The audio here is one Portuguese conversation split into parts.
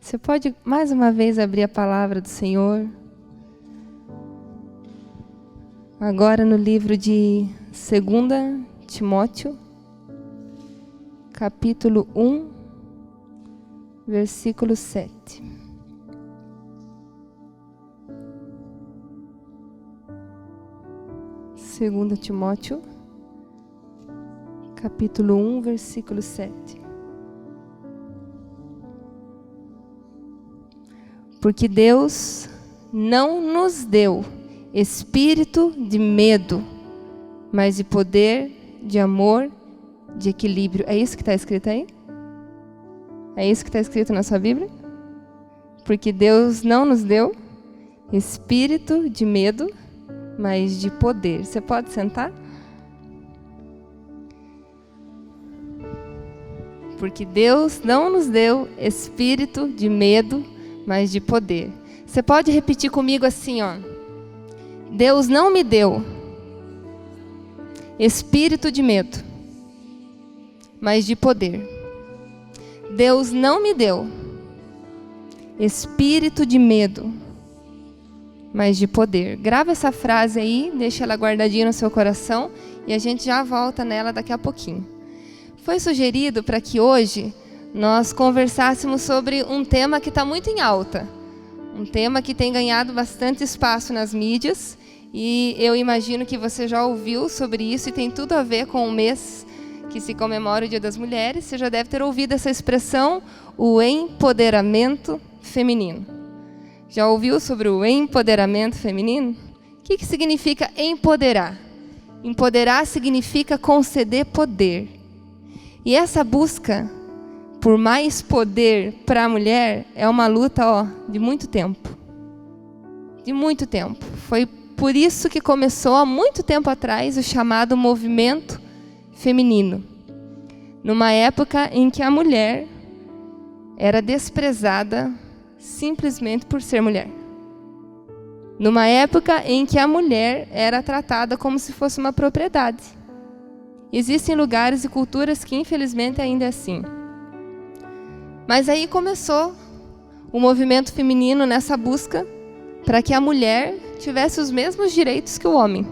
Você pode mais uma vez abrir a palavra do Senhor. Agora no livro de 2 Timóteo, capítulo 1, versículo 7. Segunda Timóteo, capítulo 1, versículo 7. Porque Deus não nos deu espírito de medo, mas de poder, de amor, de equilíbrio. É isso que está escrito aí? É isso que está escrito na sua Bíblia? Porque Deus não nos deu espírito de medo, mas de poder. Você pode sentar? Porque Deus não nos deu espírito de medo, mas de poder. Você pode repetir comigo assim, ó. Deus não me deu espírito de medo, mas de poder. Deus não me deu espírito de medo, mas de poder. Grava essa frase aí, deixa ela guardadinha no seu coração e a gente já volta nela daqui a pouquinho. Foi sugerido para que hoje nós conversássemos sobre um tema que está muito em alta. Um tema que tem ganhado bastante espaço nas mídias e eu imagino que você já ouviu sobre isso e tem tudo a ver com o mês que se comemora o Dia das Mulheres. Você já deve ter ouvido essa expressão, o empoderamento feminino. Já ouviu sobre o empoderamento feminino? O que significa empoderar? Empoderar significa conceder poder. E essa busca por mais poder para a mulher é uma luta, de muito tempo. De muito tempo. Foi por isso que começou há muito tempo atrás o chamado movimento feminino. Numa época em que a mulher era desprezada simplesmente por ser mulher. Numa época em que a mulher era tratada como se fosse uma propriedade. Existem lugares e culturas que infelizmente ainda é assim. Mas aí começou o movimento feminino nessa busca para que a mulher tivesse os mesmos direitos que o homem.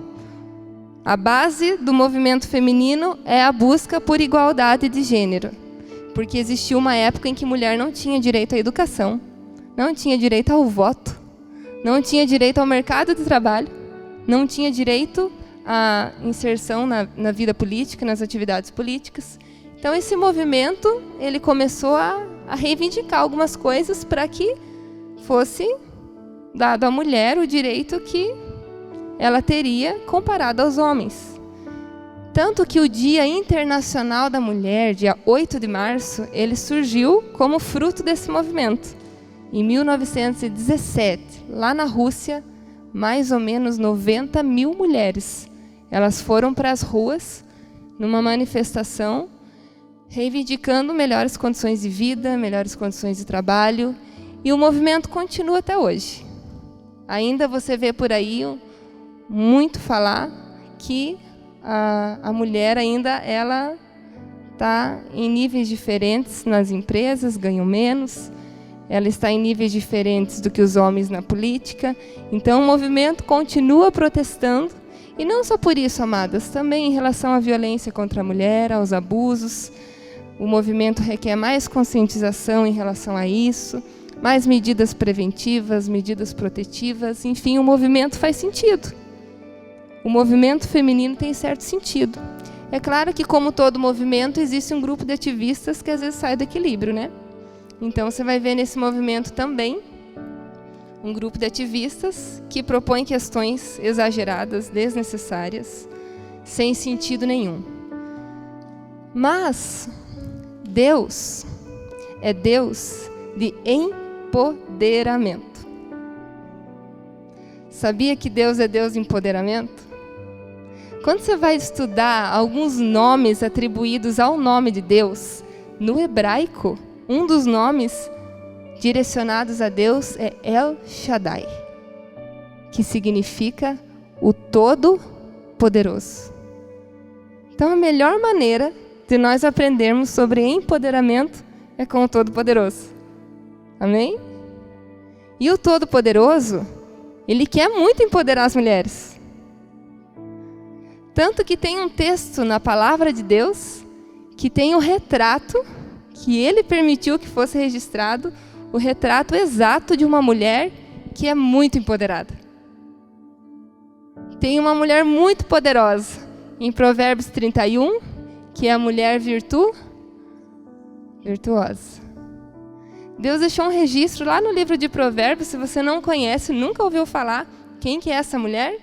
A base do movimento feminino é a busca por igualdade de gênero, porque existiu uma época em que mulher não tinha direito à educação, não tinha direito ao voto, não tinha direito ao mercado de trabalho, não tinha direito à inserção na vida política, nas atividades políticas. Então esse movimento ele começou a reivindicar algumas coisas para que fosse dado à mulher o direito que ela teria comparado aos homens. Tanto que o Dia Internacional da Mulher, dia 8 de março, ele surgiu como fruto desse movimento. Em 1917, lá na Rússia, mais ou menos 90 mil mulheres, elas foram para as ruas numa manifestação reivindicando melhores condições de vida, melhores condições de trabalho, e o movimento continua até hoje. Ainda você vê por aí muito falar que a mulher ainda ela está em níveis diferentes nas empresas, ganham menos, ela está em níveis diferentes do que os homens na política. Então o movimento continua protestando, e não só por isso, amadas, também em relação à violência contra a mulher, aos abusos. O movimento requer mais conscientização em relação a isso, mais medidas preventivas, medidas protetivas, enfim, o movimento faz sentido. O movimento feminino tem certo sentido. É claro que, como todo movimento, existe um grupo de ativistas que às vezes sai do equilíbrio, né? Então você vai ver nesse movimento também um grupo de ativistas que propõem questões exageradas, desnecessárias, sem sentido nenhum. Mas Deus é Deus de empoderamento. Sabia que Deus é Deus de empoderamento? Quando você vai estudar alguns nomes atribuídos ao nome de Deus, no hebraico, um dos nomes direcionados a Deus é El Shaddai, que significa o Todo-Poderoso. Então a melhor maneira de nós aprendermos sobre empoderamento é com o Todo-Poderoso. Amém? E o Todo-Poderoso, Ele quer muito empoderar as mulheres. Tanto que tem um texto na palavra de Deus que tem o retrato que Ele permitiu que fosse registrado, o retrato exato de uma mulher que é muito empoderada. Tem uma mulher muito poderosa em Provérbios 31, que é a mulher virtuosa. Deus deixou um registro lá no livro de Provérbios. Se você não conhece, nunca ouviu falar quem que é essa mulher,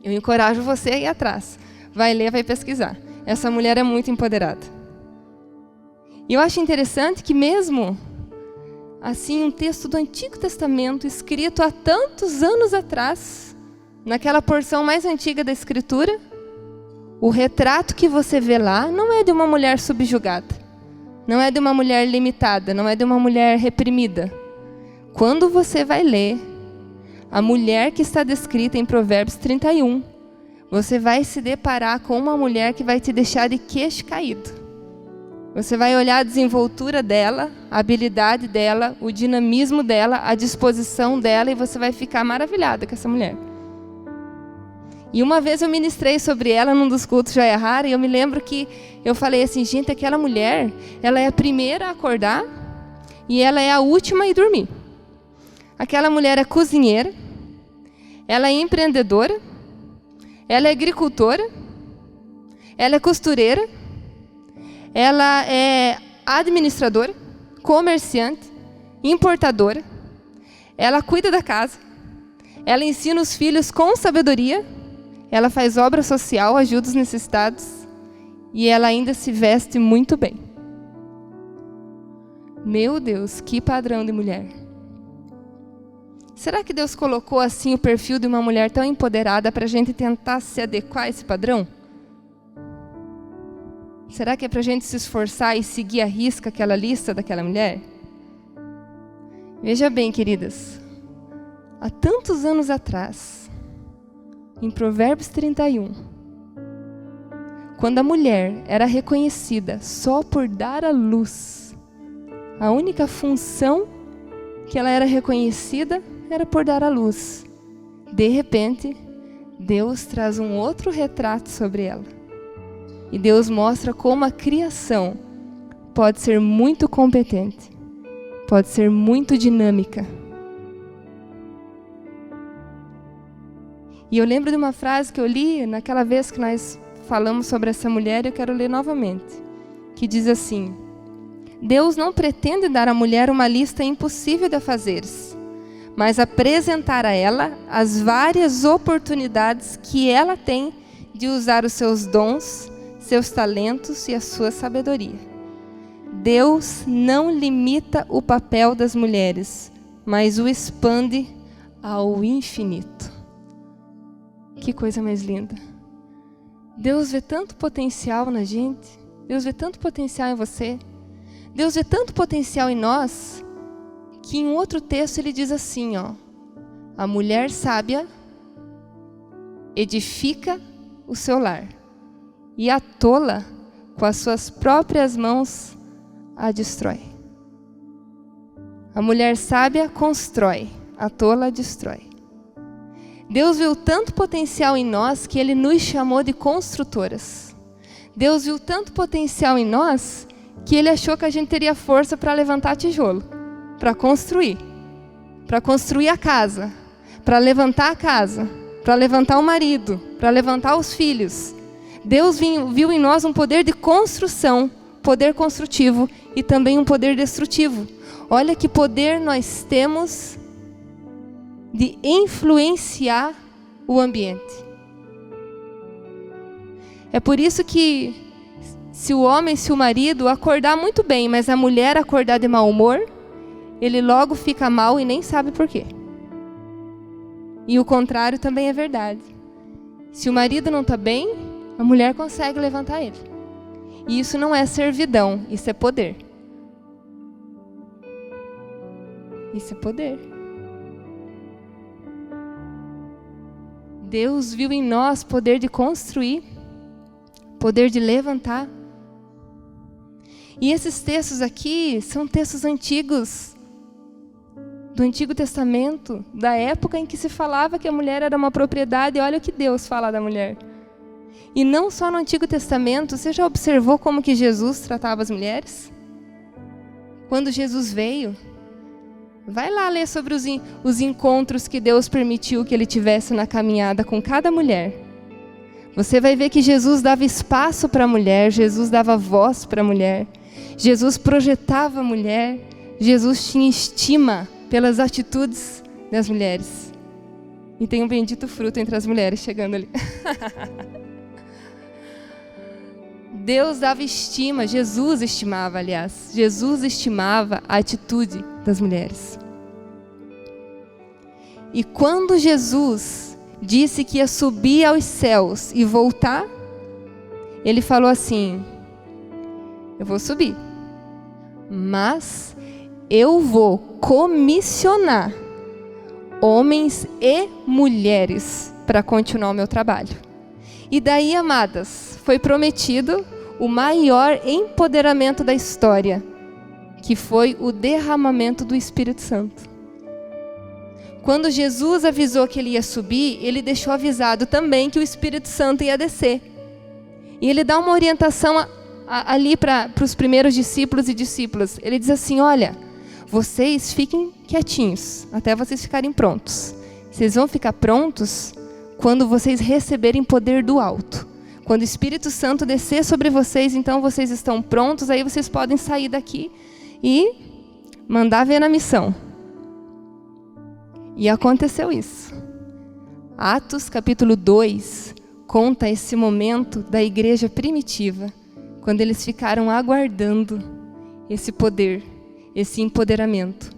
eu encorajo você a ir atrás. Vai ler, vai pesquisar. Essa mulher é muito empoderada. E eu acho interessante que mesmo assim, um texto do Antigo Testamento, escrito há tantos anos atrás, naquela porção mais antiga da Escritura, o retrato que você vê lá não é de uma mulher subjugada, não é de uma mulher limitada, não é de uma mulher reprimida. Quando você vai ler a mulher que está descrita em Provérbios 31, você vai se deparar com uma mulher que vai te deixar de queixo caído. Você vai olhar a desenvoltura dela, a habilidade dela, o dinamismo dela, a disposição dela, e você vai ficar maravilhada com essa mulher. E uma vez eu ministrei sobre ela num dos cultos Joia Rara, e eu me lembro que eu falei assim, gente, aquela mulher, ela é a primeira a acordar e ela é a última a ir dormir. Aquela mulher é cozinheira, ela é empreendedora, ela é agricultora, ela é costureira, ela é administradora, comerciante, importadora, ela cuida da casa, ela ensina os filhos com sabedoria, ela faz obra social, ajuda os necessitados e ela ainda se veste muito bem. Meu Deus, que padrão de mulher! Será que Deus colocou assim o perfil de uma mulher tão empoderada para a gente tentar se adequar a esse padrão? Será que é para a gente se esforçar e seguir à risca aquela lista daquela mulher? Veja bem, queridas, há tantos anos atrás, em Provérbios 31, quando a mulher era reconhecida só por dar à luz, a única função que ela era reconhecida era por dar à luz. De repente, Deus traz um outro retrato sobre ela. E Deus mostra como a criação pode ser muito competente, pode ser muito dinâmica. E eu lembro de uma frase que eu li naquela vez que nós falamos sobre essa mulher, e eu quero ler novamente, que diz assim: Deus não pretende dar à mulher uma lista impossível de afazeres, mas apresentar a ela as várias oportunidades que ela tem de usar os seus dons, seus talentos e a sua sabedoria. Deus não limita o papel das mulheres, mas o expande ao infinito. Que coisa mais linda! Deus vê tanto potencial na gente, Deus vê tanto potencial em você, Deus vê tanto potencial em nós, que em outro texto ele diz assim, ó, a mulher sábia edifica o seu lar, e a tola, com as suas próprias mãos, a destrói. A mulher sábia constrói, a tola destrói. Deus viu tanto potencial em nós que Ele nos chamou de construtoras. Deus viu tanto potencial em nós que Ele achou que a gente teria força para levantar tijolo, para construir a casa, para levantar a casa, para levantar o marido, para levantar os filhos. Deus viu em nós um poder de construção, poder construtivo e também um poder destrutivo. Olha que poder nós temos de influenciar o ambiente. É por isso que se o homem, se o marido acordar muito bem, mas a mulher acordar de mau humor, ele logo fica mal e nem sabe por quê. E o contrário também é verdade. Se o marido não está bem, a mulher consegue levantar ele. E isso não é servidão, isso é poder. Isso é poder. Deus viu em nós poder de construir, poder de levantar. E esses textos aqui são textos antigos, do Antigo Testamento, da época em que se falava que a mulher era uma propriedade, e olha o que Deus fala da mulher. E não só no Antigo Testamento, você já observou como que Jesus tratava as mulheres? Quando Jesus veio, vai lá ler sobre os encontros que Deus permitiu que ele tivesse na caminhada com cada mulher. Você vai ver que Jesus dava espaço para a mulher, Jesus dava voz para a mulher, Jesus projetava a mulher, Jesus tinha estima pelas atitudes das mulheres. E tem um bendito fruto entre as mulheres chegando ali. Deus dava estima, Jesus estimava, aliás. Jesus estimava a atitude das mulheres. E quando Jesus disse que ia subir aos céus e voltar, ele falou assim: eu vou subir, mas eu vou comissionar homens e mulheres para continuar o meu trabalho. E daí, amadas, foi prometido o maior empoderamento da história, que foi o derramamento do Espírito Santo. Quando Jesus avisou que ele ia subir, ele deixou avisado também que o Espírito Santo ia descer. E ele dá uma orientação ali para os primeiros discípulos e discípulas. Ele diz assim: olha, vocês fiquem quietinhos até vocês ficarem prontos. Vocês vão ficar prontos quando vocês receberem poder do alto. Quando o Espírito Santo descer sobre vocês, então vocês estão prontos, aí vocês podem sair daqui e mandar ver na missão. E aconteceu isso. Atos capítulo 2 conta esse momento da igreja primitiva, quando eles ficaram aguardando esse poder, esse empoderamento.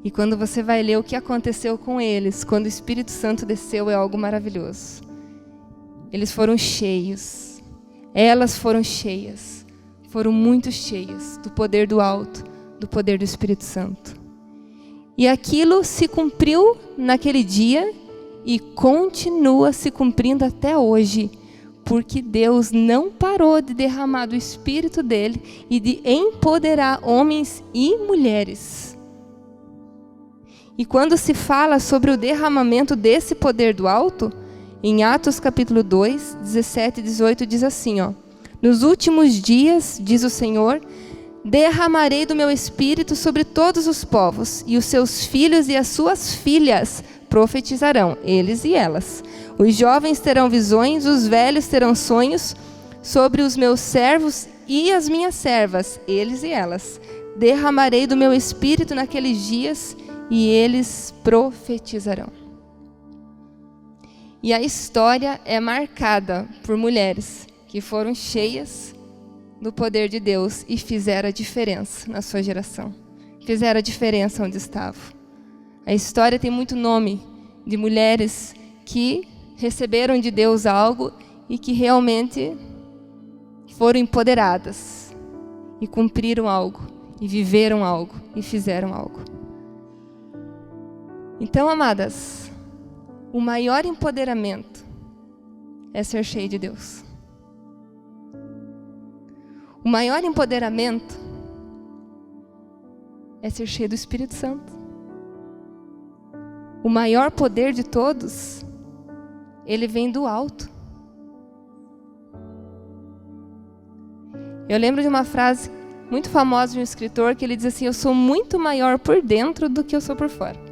E quando você vai ler o que aconteceu com eles, quando o Espírito Santo desceu, é algo maravilhoso. Eles foram cheios, elas foram cheias, foram muito cheias do poder do alto, do poder do Espírito Santo. E aquilo se cumpriu naquele dia e continua se cumprindo até hoje, porque Deus não parou de derramar do Espírito dele e de empoderar homens e mulheres. E quando se fala sobre o derramamento desse poder do alto, em Atos capítulo 2, 17 e 18 diz assim, ó: nos últimos dias, diz o Senhor, derramarei do meu Espírito sobre todos os povos, e os seus filhos e as suas filhas profetizarão, eles e elas. Os jovens terão visões, os velhos terão sonhos. Sobre os meus servos e as minhas servas, eles e elas, derramarei do meu Espírito naqueles dias, e eles profetizarão. E a história é marcada por mulheres que foram cheias do poder de Deus e fizeram a diferença na sua geração. Fizeram a diferença onde estavam. A história tem muito nome de mulheres que receberam de Deus algo e que realmente foram empoderadas e cumpriram algo, e viveram algo, e fizeram algo. Então, amadas, o maior empoderamento é ser cheio de Deus. O maior empoderamento é ser cheio do Espírito Santo. O maior poder de todos, ele vem do alto. Eu lembro de uma frase muito famosa de um escritor que ele diz assim: eu sou muito maior por dentro do que eu sou por fora.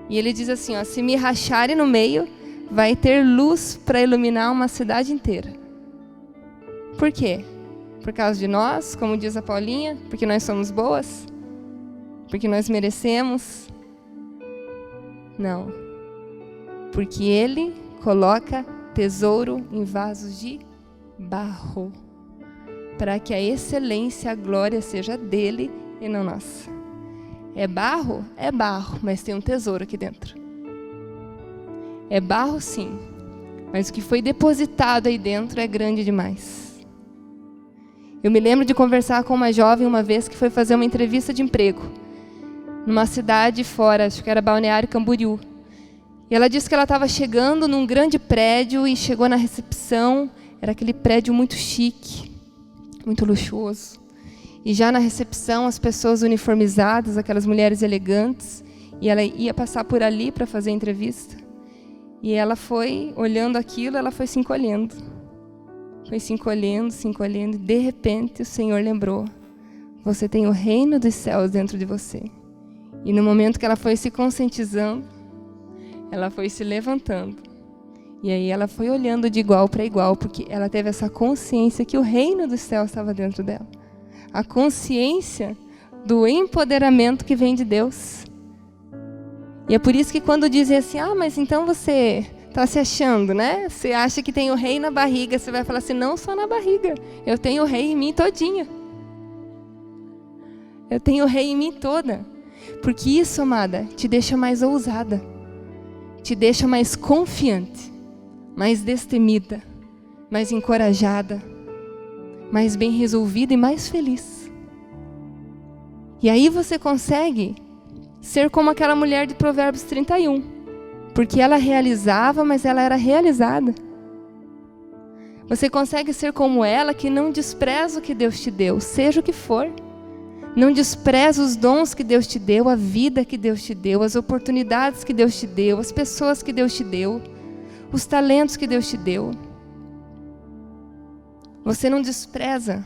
E ele diz assim, ó: se me racharem no meio, vai ter luz para iluminar uma cidade inteira. Por quê? Por causa de nós, como diz a Paulinha, porque nós somos boas? Porque nós merecemos? Não. Porque Ele coloca tesouro em vasos de barro, para que a excelência, a glória seja dele e não nossa. É barro? É barro, mas tem um tesouro aqui dentro. É barro, sim, mas o que foi depositado aí dentro é grande demais. Eu me lembro de conversar com uma jovem uma vez que foi fazer uma entrevista de emprego numa cidade fora, acho que era Balneário Camboriú. E ela disse que ela estava chegando num grande prédio e chegou na recepção. Era aquele prédio muito chique, muito luxuoso. E já na recepção, as pessoas uniformizadas, aquelas mulheres elegantes. E ela ia passar por ali para fazer a entrevista. E ela foi, olhando aquilo, ela foi se encolhendo. Foi se encolhendo, se encolhendo. E de repente o Senhor lembrou: você tem o reino dos céus dentro de você. E no momento que ela foi se conscientizando, ela foi se levantando. E aí ela foi olhando de igual para igual, porque ela teve essa consciência que o reino dos céus estava dentro dela. A consciência do empoderamento que vem de Deus. E é por isso que quando dizem assim, mas então você está se achando, né? Você acha que tem o rei na barriga, você vai falar assim, não só na barriga, eu tenho o rei em mim todinha. Eu tenho o rei em mim toda. Porque isso, amada, te deixa mais ousada, te deixa mais confiante, mais destemida, mais encorajada, mais bem resolvida e mais feliz. E aí você consegue ser como aquela mulher de Provérbios 31, porque ela realizava, mas ela era realizada. Você consegue ser como ela, que não despreza o que Deus te deu, seja o que for. Não despreza os dons que Deus te deu, a vida que Deus te deu, as oportunidades que Deus te deu, as pessoas que Deus te deu, os talentos que Deus te deu. Você não despreza,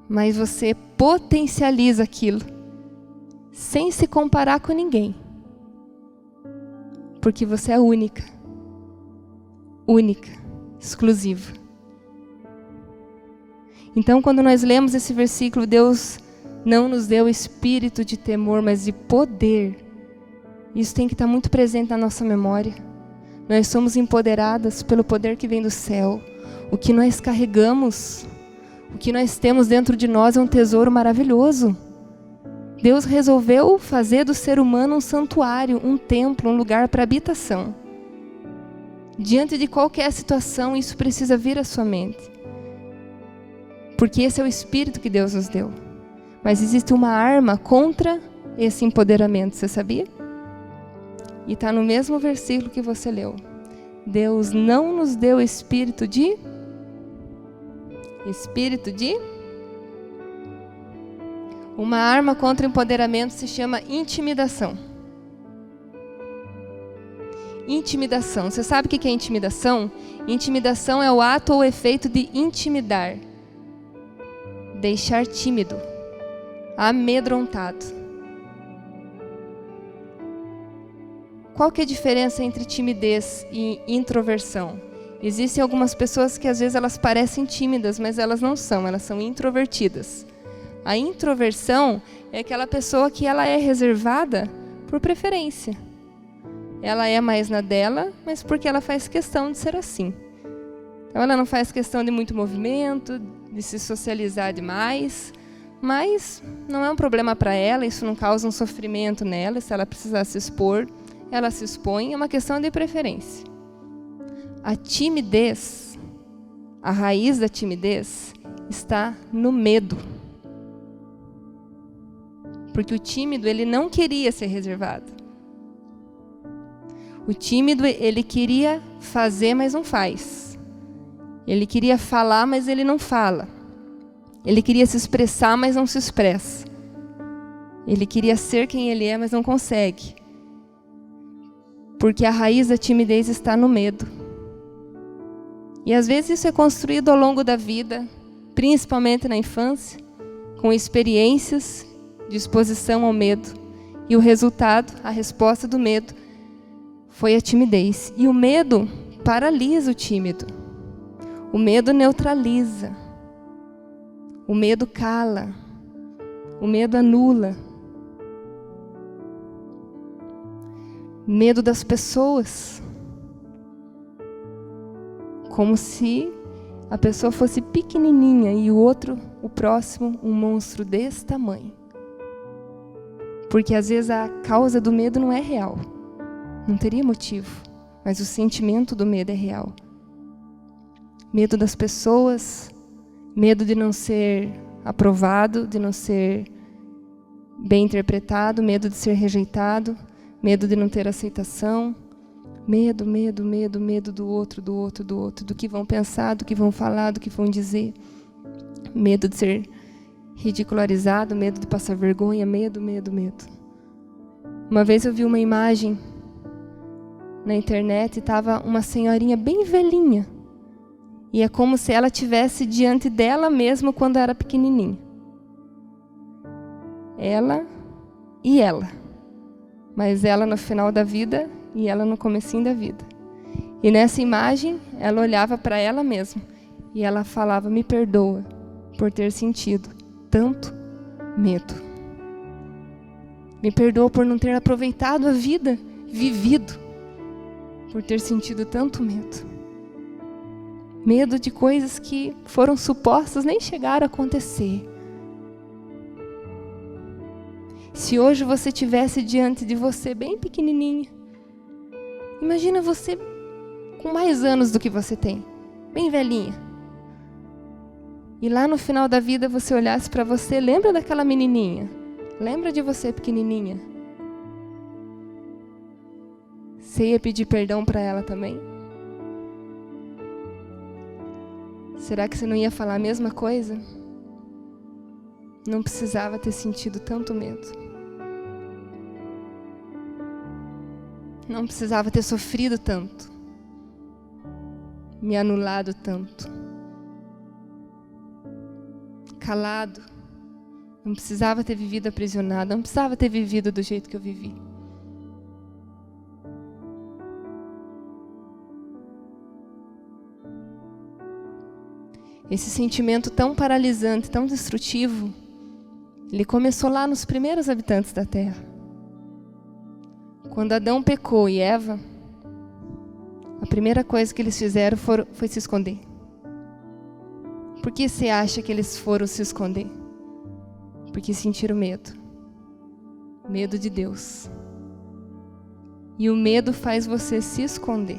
mas você potencializa aquilo, sem se comparar com ninguém. Porque você é única, exclusiva. Então, quando nós lemos esse versículo, Deus não nos deu espírito de temor, mas de poder. Isso tem que estar muito presente na nossa memória. Nós somos empoderadas pelo poder que vem do céu. O que nós carregamos, o que nós temos dentro de nós é um tesouro maravilhoso. Deus resolveu fazer do ser humano um santuário, um templo, um lugar para habitação. Diante de qualquer situação, isso precisa vir à sua mente. Porque esse é o espírito que Deus nos deu. Mas existe uma arma contra esse empoderamento, você sabia? E está no mesmo versículo que você leu. Deus não nos deu espírito de... Uma arma contra o empoderamento se chama intimidação. Intimidação. Você sabe o que é intimidação? Intimidação é o ato ou efeito de intimidar. Deixar tímido, amedrontado. Qual que é a diferença entre timidez e introversão? Existem algumas pessoas que às vezes elas parecem tímidas, mas elas não são, elas são introvertidas. A introversão é aquela pessoa que ela é reservada por preferência. Ela é mais na dela, mas porque ela faz questão de ser assim. Então ela não faz questão de muito movimento, de se socializar demais, mas não é um problema para ela, isso não causa um sofrimento nela. Se ela precisar se expor, ela se expõe, é uma questão de preferência. A timidez, a raiz da timidez está no medo. Porque o tímido, ele não queria ser reservado. O tímido, ele queria fazer, mas não faz. Ele queria falar, mas ele não fala. Ele queria se expressar, mas não se expressa. Ele queria ser quem ele é, mas não consegue. Porque a raiz da timidez está no medo. E às vezes isso é construído ao longo da vida, principalmente na infância, com experiências de exposição ao medo. E o resultado, a resposta do medo, foi a timidez. E o medo paralisa o tímido. O medo neutraliza. O medo cala. O medo anula. Medo das pessoas. Como se a pessoa fosse pequenininha e o outro, o próximo, um monstro desse tamanho. Porque às vezes a causa do medo não é real. Não teria motivo. Mas o sentimento do medo é real. Medo das pessoas, medo de não ser aprovado, de não ser bem interpretado, medo de ser rejeitado, medo de não ter aceitação, medo do outro, do que vão pensar, do que vão falar, do que vão dizer, medo de ser ridicularizado, medo de passar vergonha, medo. Uma vez eu vi uma imagem na internet e estava uma senhorinha bem velhinha. E é como se ela estivesse diante dela mesma quando era pequenininha. Ela e ela. Mas ela no final da vida e ela no comecinho da vida. E nessa imagem, ela olhava para ela mesma. E ela falava, me perdoa por ter sentido tanto medo. Me perdoa por não ter aproveitado a vida, vivido, por ter sentido tanto medo. Medo de coisas que foram supostas nem chegaram a acontecer. Se hoje você estivesse diante de você bem pequenininha, imagina você com mais anos do que você tem, bem velhinha. E lá no final da vida você olhasse para você, lembra daquela menininha? Lembra de você pequenininha? Você ia pedir perdão para ela também? Será que você não ia falar a mesma coisa? Não precisava ter sentido tanto medo. Não precisava ter sofrido tanto. Me anulado tanto. Calado. Não precisava ter vivido aprisionado. Não precisava ter vivido do jeito que eu vivi. Esse sentimento tão paralisante, tão destrutivo, ele começou lá nos primeiros habitantes da Terra. Quando Adão pecou e Eva, a primeira coisa que eles fizeram foi se esconder. Por que você acha que eles foram se esconder? Porque sentiram medo. Medo de Deus. E o medo faz você se esconder.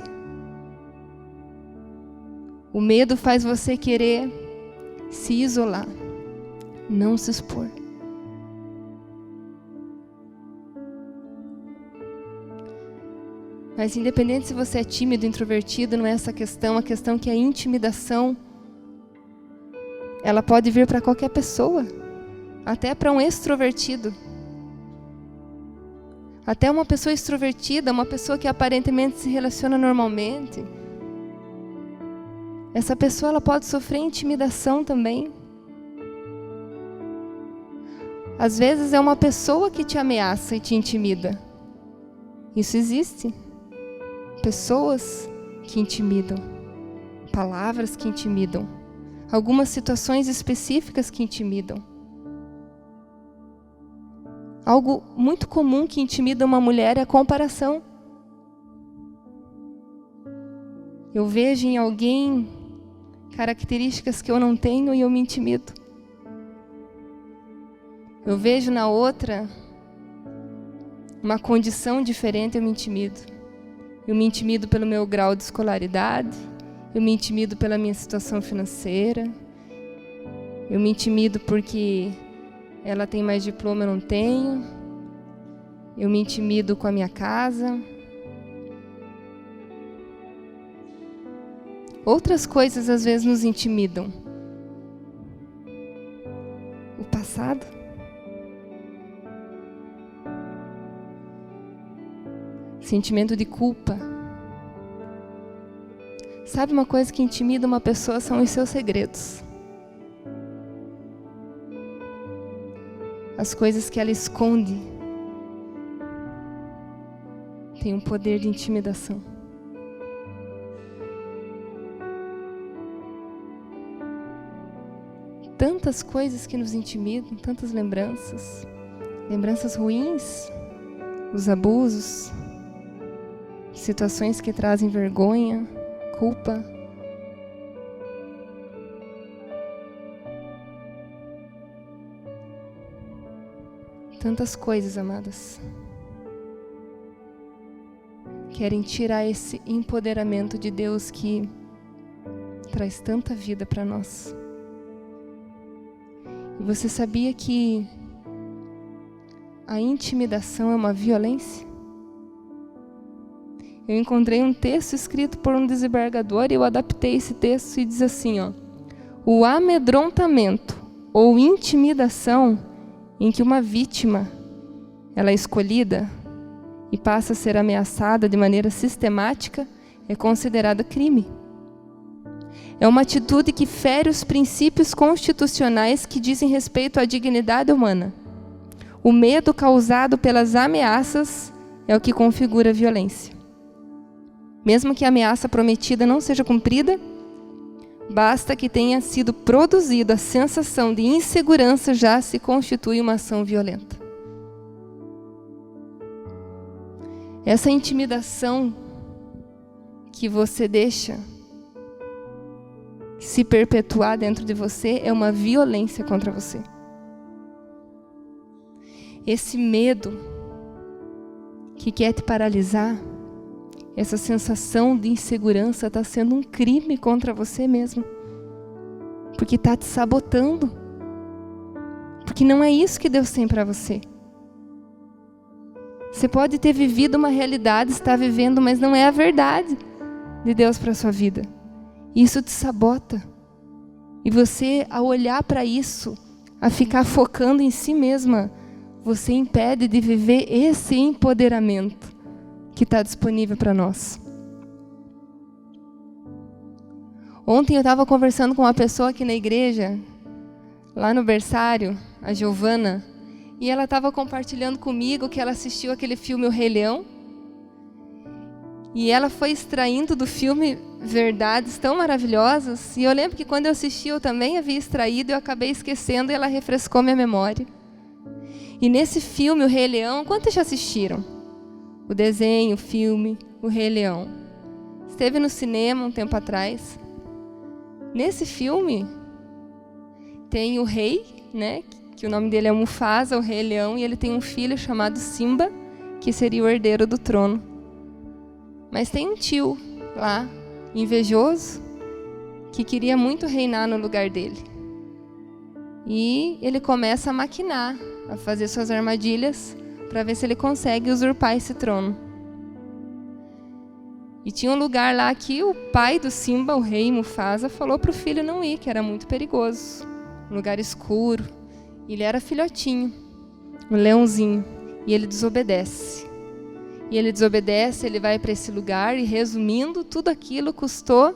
O medo faz você querer se isolar, não se expor. Mas independente se você é tímido, introvertido, não é essa questão. A questão é que a intimidação, ela pode vir para qualquer pessoa, até para um extrovertido. Até uma pessoa extrovertida, uma pessoa que aparentemente se relaciona normalmente. Essa pessoa ela pode sofrer intimidação também. Às vezes é uma pessoa que te ameaça e te intimida. Isso existe. Pessoas que intimidam. Palavras que intimidam. Algumas situações específicas que intimidam. Algo muito comum que intimida uma mulher é a comparação. Eu vejo em alguém características que eu não tenho e eu me intimido. Eu vejo na outra uma condição diferente e eu me intimido. Eu me intimido pelo meu grau de escolaridade, eu me intimido pela minha situação financeira, eu me intimido porque ela tem mais diploma e eu não tenho, eu me intimido com a minha casa. Outras coisas às vezes nos intimidam. O passado. Sentimento de culpa. Sabe uma coisa que intimida uma pessoa são os seus segredos. As coisas que ela esconde têm um poder de intimidação. Tantas coisas que nos intimidam, tantas lembranças. Lembranças ruins, os abusos, situações que trazem vergonha, culpa. Tantas coisas, amadas, querem tirar esse empoderamento de Deus que traz tanta vida para nós. E você sabia que a intimidação é uma violência? Eu encontrei um texto escrito por um desembargador e eu adaptei esse texto e diz assim, ó: o amedrontamento ou intimidação em que uma vítima ela é escolhida e passa a ser ameaçada de maneira sistemática, é considerada crime. É uma atitude que fere os princípios constitucionais que dizem respeito à dignidade humana. O medo causado pelas ameaças é o que configura a violência. Mesmo que a ameaça prometida não seja cumprida, basta que tenha sido produzida a sensação de insegurança, já se constitui uma ação violenta. Essa intimidação que você deixa se perpetuar dentro de você é uma violência contra você. Esse medo que quer te paralisar, essa sensação de insegurança está sendo um crime contra você mesmo. Porque está te sabotando. Porque não é isso que Deus tem para você. Você pode ter vivido uma realidade, está vivendo, mas não é a verdade de Deus para a sua vida. Isso te sabota. E você, ao olhar para isso, a ficar focando em si mesma, você impede de viver esse empoderamento que está disponível para nós. Ontem eu estava conversando com uma pessoa aqui na igreja, lá no berçário, a Giovana, e ela estava compartilhando comigo que ela assistiu aquele filme O Rei Leão, e ela foi extraindo do filme verdades tão maravilhosas, e eu lembro que quando eu assisti eu também havia extraído, eu acabei esquecendo e ela refrescou minha memória. E nesse filme, O Rei Leão, quantos já assistiram? O desenho, o filme, O Rei Leão. Esteve no cinema um tempo atrás. Nesse filme, tem o rei, né, que o nome dele é Mufasa, o Rei Leão, e ele tem um filho chamado Simba, que seria o herdeiro do trono. Mas tem um tio lá, invejoso, que queria muito reinar no lugar dele. E ele começa a maquinar, a fazer suas armadilhas para ver se ele consegue usurpar esse trono. E tinha um lugar lá que o pai do Simba, o rei Mufasa, falou para o filho não ir, que era muito perigoso. Um lugar escuro. Ele era filhotinho, um leãozinho, e ele desobedece. E ele desobedece, ele vai para esse lugar e, resumindo, tudo aquilo custou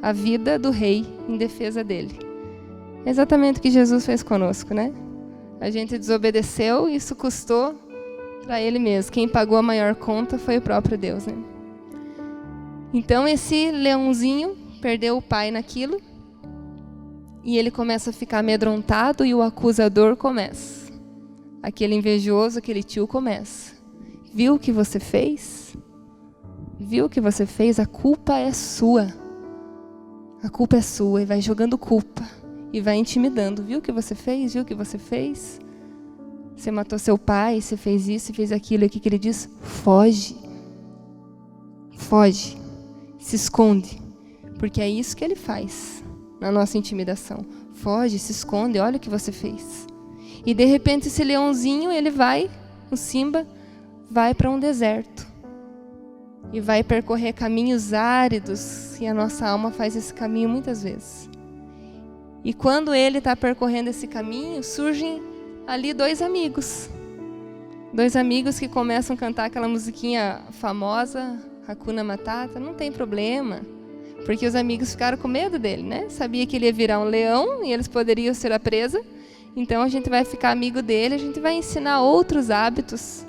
a vida do rei em defesa dele. É exatamente o que Jesus fez conosco, né? A gente desobedeceu e isso custou para ele mesmo. Quem pagou a maior conta foi o próprio Deus, né? Então esse leãozinho perdeu o pai naquilo e ele começa a ficar amedrontado e o acusador começa. Aquele invejoso, aquele tio começa. Viu o que você fez? Viu o que você fez? A culpa é sua. A culpa é sua. E vai jogando culpa. E vai intimidando. Viu o que você fez? Viu o que você fez? Você matou seu pai, você fez isso, fez aquilo. E o que ele diz? Foge. Foge. Se esconde. Porque é isso que ele faz na nossa intimidação. Foge, se esconde, olha o que você fez. E de repente esse leãozinho, ele vai, o Simba, vai para um deserto. E vai percorrer caminhos áridos. E a nossa alma faz esse caminho muitas vezes. E quando ele está percorrendo esse caminho, surgem ali dois amigos. Dois amigos que começam a cantar aquela musiquinha famosa, Hakuna Matata. Não tem problema, porque os amigos ficaram com medo dele, né? Sabia que ele ia virar um leão e eles poderiam ser a presa. Então a gente vai ficar amigo dele, a gente vai ensinar outros hábitos.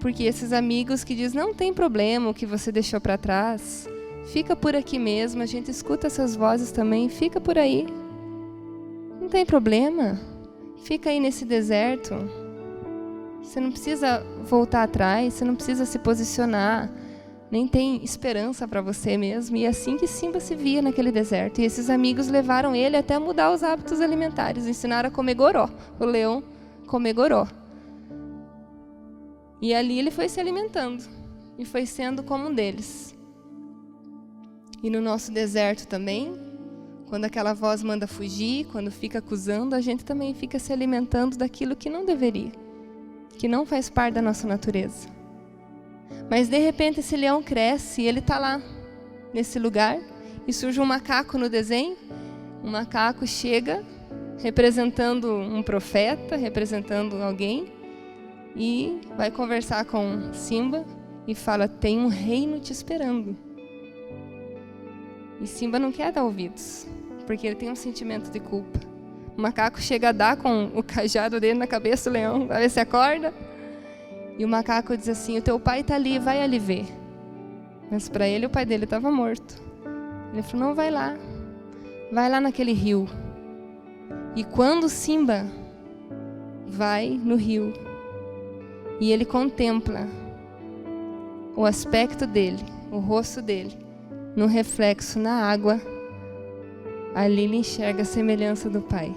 Porque esses amigos que dizem, não tem problema o que você deixou para trás, fica por aqui mesmo, a gente escuta essas vozes também, fica por aí. Não tem problema, fica aí nesse deserto. Você não precisa voltar atrás, você não precisa se posicionar, nem tem esperança para você mesmo. E é assim que Simba se via naquele deserto. E esses amigos levaram ele até a mudar os hábitos alimentares, ensinaram a comer goró, o leão comer goró. E ali ele foi se alimentando e foi sendo como um deles. E no nosso deserto também, quando aquela voz manda fugir, quando fica acusando, a gente também fica se alimentando daquilo que não deveria, que não faz parte da nossa natureza. Mas de repente esse leão cresce e ele está lá, nesse lugar, e surge um macaco no desenho. Um macaco chega representando um profeta, representando alguém, e vai conversar com Simba e fala: tem um reino te esperando. E Simba não quer dar ouvidos, porque ele tem um sentimento de culpa. O macaco chega a dar com o cajado dele na cabeça do leão, para ver se acorda. E o macaco diz assim: o teu pai está ali, vai ali ver. Mas para ele, o pai dele estava morto. Ele falou: não, vai lá naquele rio. E quando Simba vai no rio e ele contempla o aspecto dele, o rosto dele, no reflexo na água, ali ele enxerga a semelhança do pai.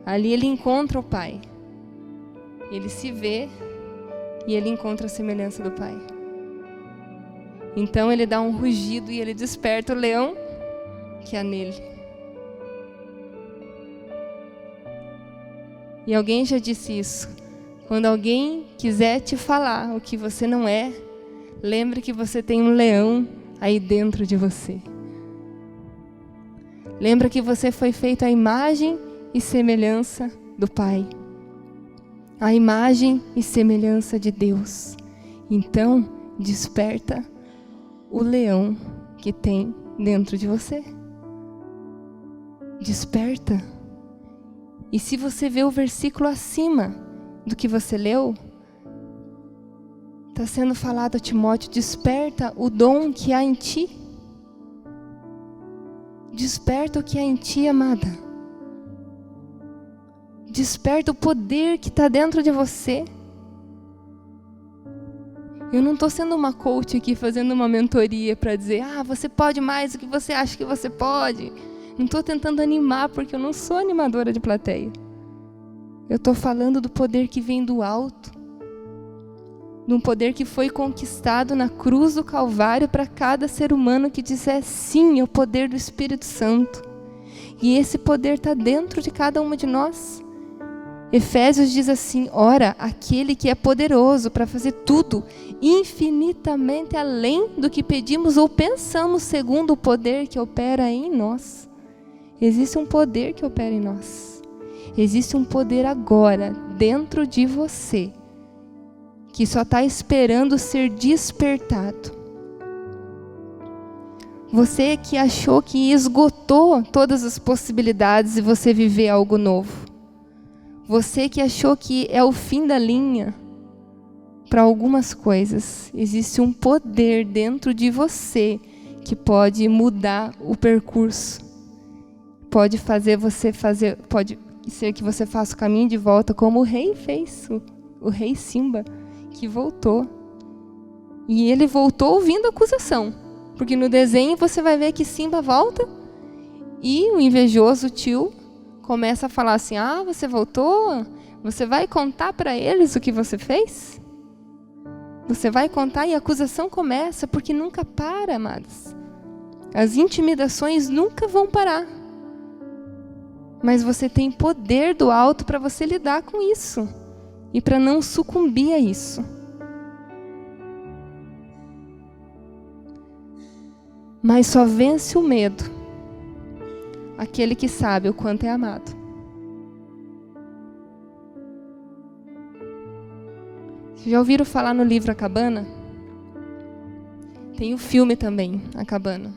Ali ele encontra o pai. Ele se vê e ele encontra a semelhança do pai. Então ele dá um rugido e ele desperta o leão que há nele. E alguém já disse isso: quando alguém quiser te falar o que você não é, lembre que você tem um leão aí dentro de você. Lembra que você foi feito à imagem e semelhança do Pai. A imagem e semelhança de Deus. Então, desperta o leão que tem dentro de você. Desperta. E se você vê o versículo acima do que você leu, está sendo falado a Timóteo: desperta o dom que há em ti. Desperta o que há em ti, amada. Desperta o poder que está dentro de você. Eu não estou sendo uma coach aqui fazendo uma mentoria para dizer: você pode mais do que você acha que você pode. Não estou tentando animar, porque eu não sou animadora de plateia. Eu estou falando do poder que vem do alto. De um poder que foi conquistado na cruz do Calvário para cada ser humano que disser sim ao poder do Espírito Santo. E esse poder está dentro de cada uma de nós. Efésios diz assim: ora, aquele que é poderoso para fazer tudo, infinitamente além do que pedimos ou pensamos, segundo o poder que opera em nós. Existe um poder que opera em nós. Existe um poder agora, dentro de você, que só está esperando ser despertado. Você que achou que esgotou todas as possibilidades de você viver algo novo. Você que achou que é o fim da linha para algumas coisas. Existe um poder dentro de você que pode mudar o percurso. Pode ser que você faça o caminho de volta como o rei fez, o rei Simba, que voltou. E ele voltou ouvindo acusação. Porque no desenho você vai ver que Simba volta e o invejoso tio começa a falar assim: você voltou? Você vai contar para eles o que você fez? Você vai contar? E a acusação começa, porque nunca para, amados. As intimidações nunca vão parar. Mas você tem poder do alto para você lidar com isso. E para não sucumbir a isso. Mas só vence o medo aquele que sabe o quanto é amado. Vocês já ouviram falar no livro A Cabana? Tem o filme também, A Cabana.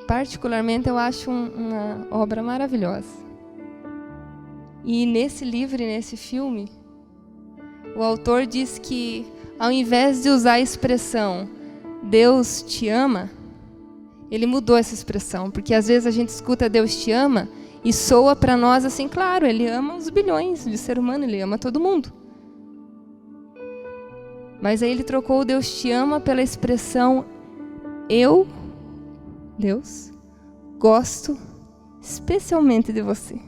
Particularmente eu acho uma obra maravilhosa. E nesse livro e nesse filme, o autor diz que ao invés de usar a expressão Deus te ama, ele mudou essa expressão, porque às vezes a gente escuta Deus te ama e soa para nós assim: claro, ele ama os bilhões de ser humano, ele ama todo mundo. Mas aí ele trocou o Deus te ama pela expressão eu, Deus, gosto especialmente de você.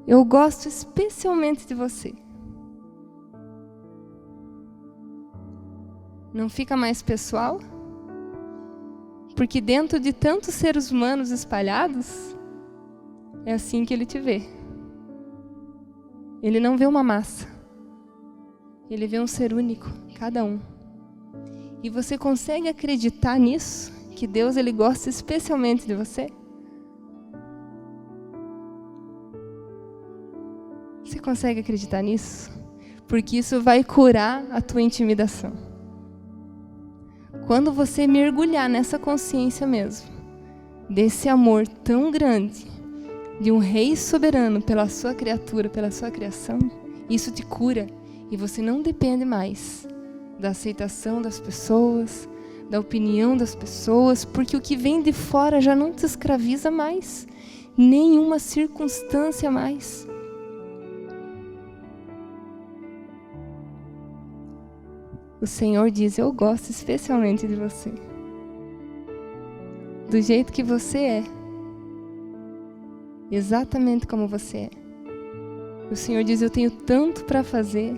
Eu gosto especialmente de você. Não fica mais pessoal? Porque dentro de tantos seres humanos espalhados, é assim que ele te vê. Ele não vê uma massa. Ele vê um ser único, cada um. E você consegue acreditar nisso? Que Deus ele gosta especialmente de você? consegue acreditar nisso? Porque isso vai curar a tua intimidação. Quando você mergulhar nessa consciência mesmo, desse amor tão grande, de um rei soberano pela sua criatura, pela sua criação, isso te cura e você não depende mais da aceitação das pessoas, da opinião das pessoas, porque o que vem de fora já não te escraviza mais, nenhuma circunstância mais. O Senhor diz: eu gosto especialmente de você, do jeito que você é, exatamente como você é. O Senhor diz: eu tenho tanto para fazer,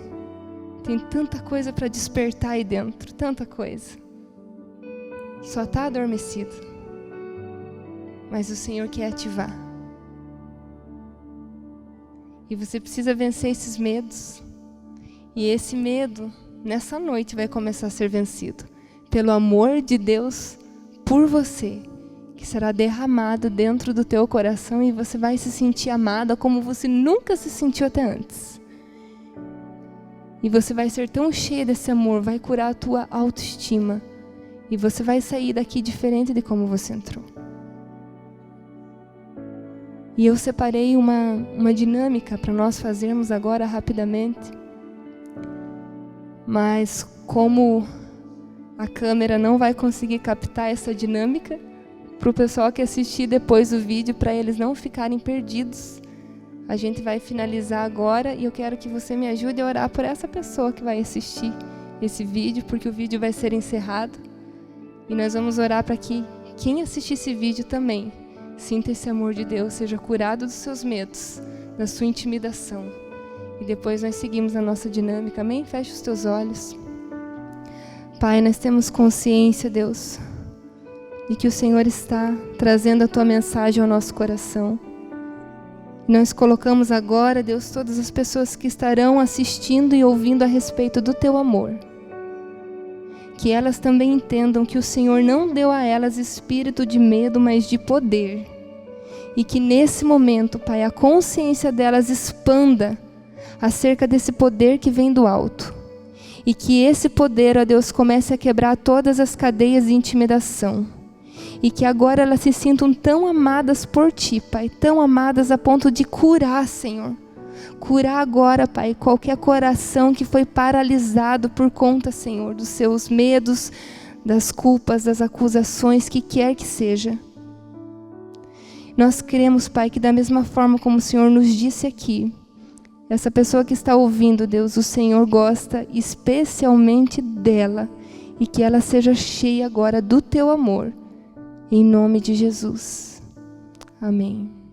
tem tanta coisa para despertar aí dentro, tanta coisa. Só está adormecido, mas o Senhor quer ativar. E você precisa vencer esses medos. E esse medo, nessa noite, vai começar a ser vencido pelo amor de Deus por você, que será derramado dentro do teu coração e você vai se sentir amada como você nunca se sentiu até antes. E você vai ser tão cheia desse amor, vai curar a tua autoestima. E você vai sair daqui diferente de como você entrou. E eu separei uma dinâmica para nós fazermos agora rapidamente. Mas como a câmera não vai conseguir captar essa dinâmica, para o pessoal que assistir depois o vídeo, para eles não ficarem perdidos, a gente vai finalizar agora e eu quero que você me ajude a orar por essa pessoa que vai assistir esse vídeo, porque o vídeo vai ser encerrado. E nós vamos orar para que quem assistir esse vídeo também sinta esse amor de Deus, seja curado dos seus medos, da sua intimidação. E depois nós seguimos a nossa dinâmica, amém? Feche os teus olhos. Pai, nós temos consciência, Deus, de que o Senhor está trazendo a tua mensagem ao nosso coração. E nós colocamos agora, Deus, todas as pessoas que estarão assistindo e ouvindo a respeito do teu amor. Que elas também entendam que o Senhor não deu a elas espírito de medo, mas de poder. E que nesse momento, Pai, a consciência delas expanda acerca desse poder que vem do alto. E que esse poder, ó Deus, comece a quebrar todas as cadeias de intimidação. E que agora elas se sintam tão amadas por Ti, Pai, tão amadas a ponto de curar, Senhor. Curar agora, Pai, qualquer coração que foi paralisado por conta, Senhor, dos seus medos, das culpas, das acusações, que quer que seja. Nós queremos, Pai, que da mesma forma como o Senhor nos disse aqui, essa pessoa que está ouvindo, Deus, o Senhor gosta especialmente dela e que ela seja cheia agora do Teu amor, em nome de Jesus. Amém.